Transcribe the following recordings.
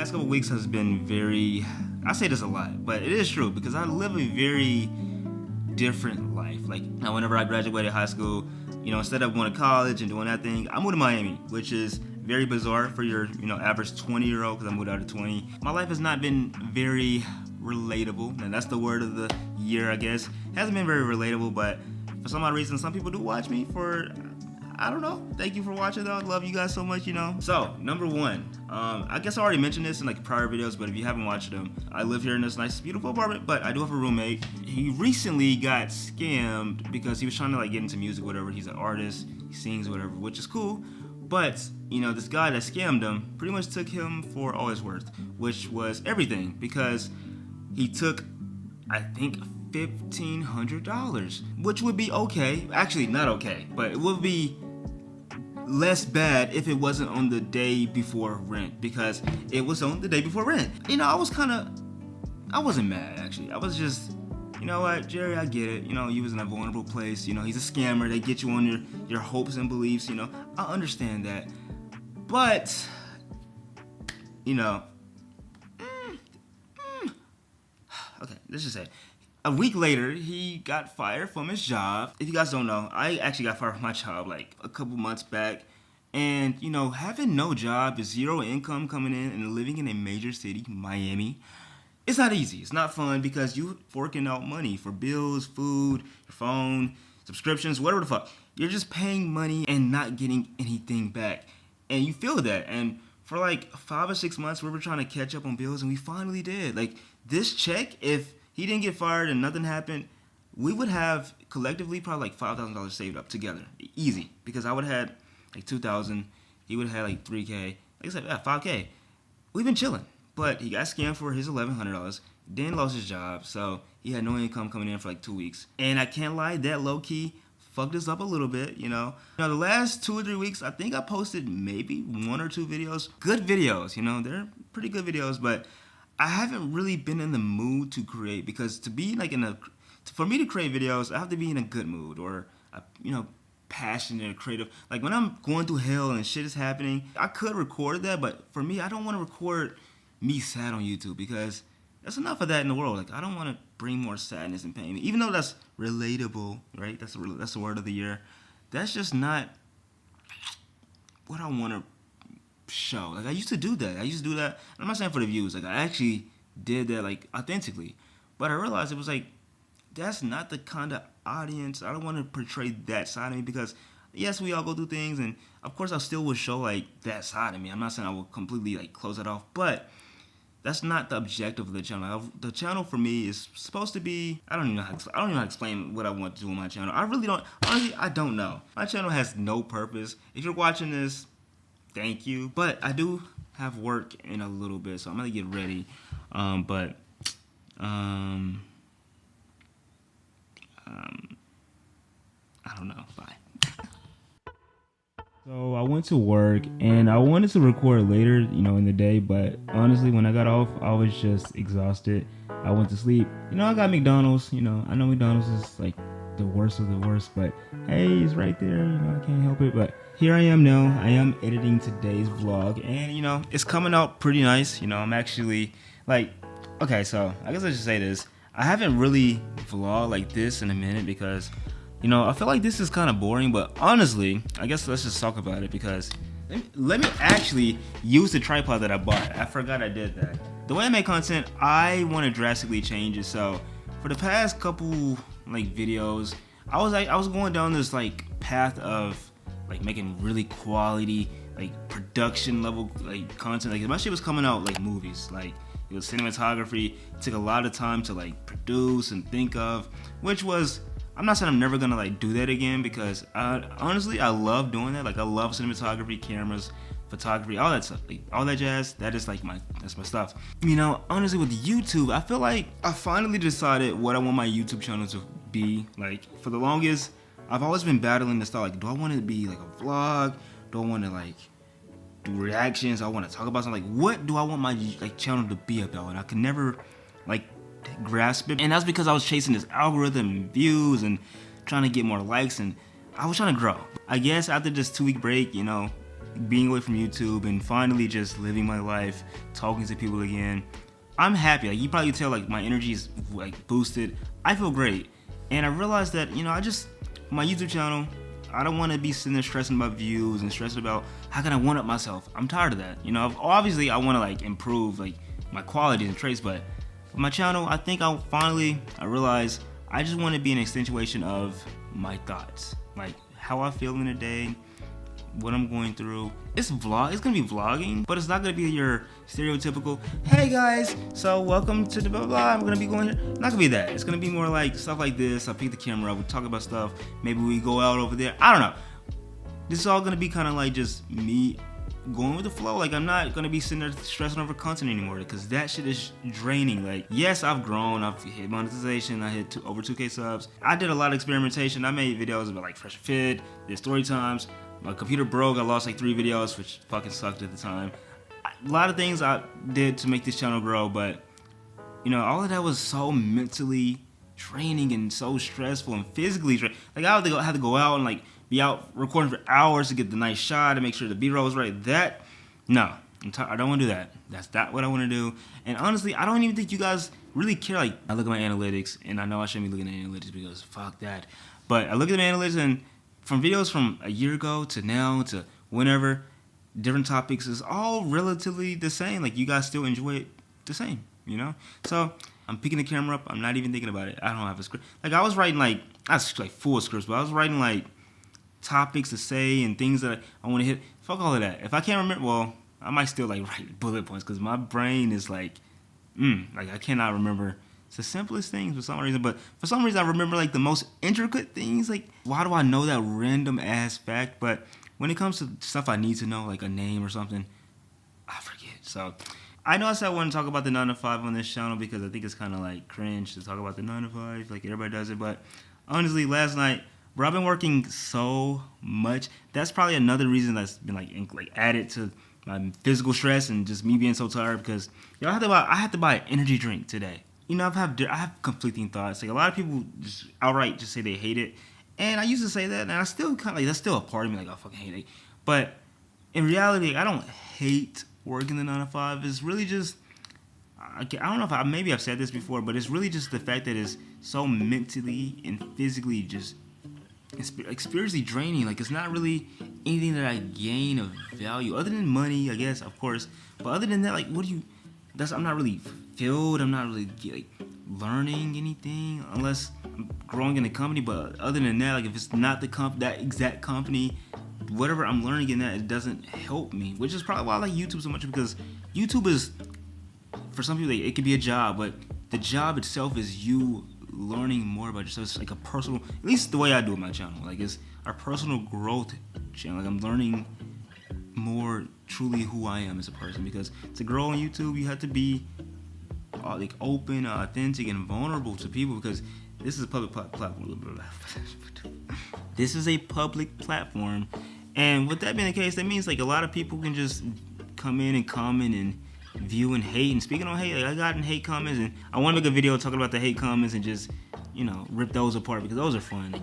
past couple weeks has been very, I say this a lot, but it is true because I live a very different life. Like now, whenever I graduated high school, instead of going to college and doing that thing, I moved to Miami, which is very bizarre for your, average 20-year-old because I moved out at 20. My life has not been very relatable, and that's the word of the year, I guess. It hasn't been very relatable, but for some odd reason, some people do watch me for, I don't know. Thank you for watching though. I love you guys so much, So, number one, I guess I already mentioned this in like prior videos, but if you haven't watched them, I live here in this nice, beautiful apartment, but I do have a roommate. He recently got scammed because he was trying to like get into music, whatever. He's an artist, he sings, whatever, which is cool. But, this guy that scammed him pretty much took him for all his worth, which was everything, because he took, I think, $1,500, which would be okay. Actually, not okay, but it would be less bad if it wasn't on the day before rent, because it was on the day before rent. I wasn't mad, actually. I was just, you know what, Jerry, I get it. You was in a vulnerable place. He's a scammer. They get you on your hopes and beliefs. I understand that. But, okay, let's just say, a week later, he got fired from his job. If you guys don't know, I actually got fired from my job like a couple months back. And, having no job, zero income coming in, and living in a major city, Miami, it's not easy. It's not fun because you're forking out money for bills, food, your phone, subscriptions, whatever the fuck. You're just paying money and not getting anything back. And you feel that. And for like 5 or 6 months, we were trying to catch up on bills, and we finally did. Like, this check, if he didn't get fired and nothing happened, we would have collectively probably like $5,000 saved up together. Easy. Because I would have had like $2,000. He would have had like $3K. Like I said, yeah, $5K. We've been chilling. But he got scammed for his $1,100. Then lost his job. So he had no income coming in for like 2 weeks. And I can't lie, that low-key fucked us up a little bit, Now, the last 2 or 3 weeks, I think I posted maybe 1 or 2 videos. Good videos, they're pretty good videos, but I haven't really been in the mood to create, because to be like for me to create videos, I have to be in a good mood, or, passionate or creative. Like when I'm going through hell and shit is happening, I could record that, but for me, I don't want to record me sad on YouTube, because there's enough of that in the world. Like, I don't want to bring more sadness and pain, even though that's relatable, right? That's the word of the year. That's just not what I want to show. Like, I used to do that. I'm not saying for the views. Like, I actually did that, like, authentically. But I realized it was like, that's not the kind of audience. I don't want to portray that side of me, because yes, we all go through things, and of course I still would show like that side of me. I'm not saying I will completely like close it off, but that's not the objective of the channel. The channel for me is supposed to be, I don't even know how to explain what I want to do on my channel. I really don't. Honestly, I don't know. My channel has no purpose. If you're watching this, thank you. But I do have work in a little bit, so I'm gonna get ready. I don't know. Bye. So I went to work, and I wanted to record later, in the day, but honestly, when I got off, I was just exhausted. I went to sleep. I got McDonald's. I know McDonald's is like the worst of the worst, but hey, it's right there. I can't help it. But here I am now. I am editing today's vlog, and it's coming out pretty nice. I'm actually like, okay, so I guess I should say this. I haven't really vlogged like this in a minute because, I feel like this is kind of boring, but honestly, I guess let's just talk about it, because let me actually use the tripod that I bought. I forgot I did that. The way I make content, I want to drastically change it. So for the past couple like videos, I was going down this like path of like making really quality like production level like content. Like my shit was coming out like movies. Like, it was cinematography. It took a lot of time to like produce and think of, which was, I'm not saying I'm never gonna like do that again, because honestly, I love doing that. Like, I love cinematography, cameras, photography, all that stuff, like, all that jazz. That is like that's my stuff. Honestly, with YouTube, I feel like I finally decided what I want my YouTube channel to be. Like, for the longest, I've always been battling this thought, like, do I want it to be like a vlog? Do I want to like do reactions? I want to talk about something. Like, what do I want my like channel to be about? And I could never like grasp it. And that's because I was chasing this algorithm and views and trying to get more likes, and I was trying to grow. I guess after this 2-week break, being away from YouTube and finally just living my life, talking to people again. I'm happy. Like, you probably tell, like, my energy is like boosted. I feel great. And I realized that, you know, my YouTube channel, I don't want to be sitting there stressing about views and stressing about how can I one up myself. I'm tired of that. You know, obviously I want to like improve like my qualities and traits, but for my channel, I think I realized I just want to be an accentuation of my thoughts, like how I feel in a day, what I'm going through. It's gonna be vlogging, but it's not gonna be your stereotypical, hey guys, so welcome to the blah blah blah, I'm gonna be going here. Not gonna be that. It's gonna be more like stuff like this. I pick the camera up, we talk about stuff, maybe we go out over there. I don't know. This is all gonna be kind of like just me going with the flow. Like, I'm not gonna be sitting there stressing over content anymore, because that shit is draining. Like, yes, I've grown, I've hit monetization, I hit over 2K subs. I did a lot of experimentation. I made videos about like fresh fit, did story times. My computer broke, I lost like 3 videos, which fucking sucked at the time. A lot of things I did to make this channel grow, but you know, all of that was so mentally draining and so stressful and physically draining. Like, I had to go out and like be out recording for hours to get the nice shot and make sure the B-roll was right. No, I don't want to do that. That's not what I want to do. And honestly, I don't even think you guys really care. Like, I look at my analytics, and I know I shouldn't be looking at analytics because fuck that. But I look at the analytics, and from videos from a year ago to now to whenever, different topics is all relatively the same. Like, you guys still enjoy it the same, you know? So I'm picking the camera up. I'm not even thinking about it. I don't have a script. Like, I was writing like full scripts, but I was writing like topics to say and things that I want to hit. Fuck all of that. If I can't remember, well, I might still like write bullet points, because my brain is like I cannot remember. It's the simplest things for some reason, but for some reason I remember like the most intricate things. Like, why do I know that random ass fact? But when it comes to stuff I need to know, like a name or something, I forget. So I know I said I want to talk about the 9 to 5 on this channel, because I think it's kind of like cringe to talk about the 9 to 5, like everybody does it. But honestly, last night, bro, I've been working so much. That's probably another reason that's been like added to my physical stress and just me being so tired, because I had to buy an energy drink today. You know, I have conflicting thoughts. Like, a lot of people just outright just say they hate it, and I used to say that, and I still kind of like, that's still a part of me, like, I fucking hate it. But in reality, I don't hate working the 9 to 5. It's really just, I don't know if maybe I've said this before, but it's really just the fact that it's so mentally and physically just spiritually draining. Like, it's not really anything that I gain of value other than money, I guess, of course. But other than that, like, I'm not really filled. I'm not really like learning anything unless I'm growing in the company. But other than that, like, if it's not that exact company, whatever I'm learning in that, it doesn't help me. Which is probably why I like YouTube so much, because YouTube is, for some people, it could be a job, but the job itself is you learning more about yourself. It's like a personal, at least the way I do with my channel. Like, it's our personal growth channel. Like, I'm learning more truly who I am as a person, because to grow on YouTube, you have to be like open, authentic, and vulnerable to people, because this is a public platform. This is a public platform, and with that being the case, that means like a lot of people can just come in and comment and view and hate. And speaking on hate, like, I gotten hate comments, and I want to make a video talking about the hate comments and just, you know, rip those apart, because those are fun. Like,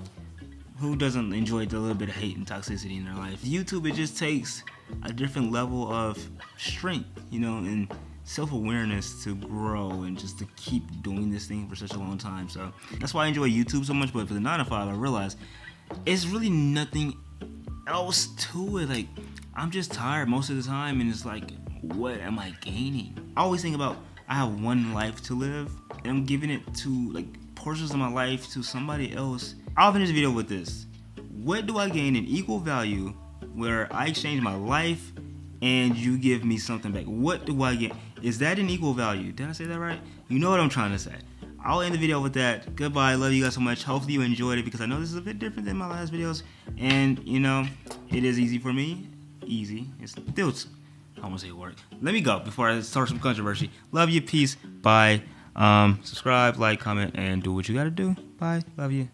who doesn't enjoy the little bit of hate and toxicity in their life? YouTube, it just takes a different level of strength, you know, and self-awareness to grow and just to keep doing this thing for such a long time. So that's why I enjoy YouTube so much. But for the 9 to 5, I realized it's really nothing else to it. Like, I'm just tired most of the time, and it's like, what am I gaining? I always think about, I have one life to live, and I'm giving it to, like, portions of my life to somebody else. I'll finish the video with this. What do I gain in equal value where I exchange my life and you give me something back? What do I get? Is that an equal value? Did I say that right? You know what I'm trying to say. I'll end the video with that. Goodbye. Love you guys so much. Hopefully you enjoyed it, because I know this is a bit different than my last videos. And, you know, it is easy for me. Easy. It's still, I won't say work. Let me go before I start some controversy. Love you. Peace. Bye. Subscribe, like, comment, and do what you gotta do. Bye. Love you.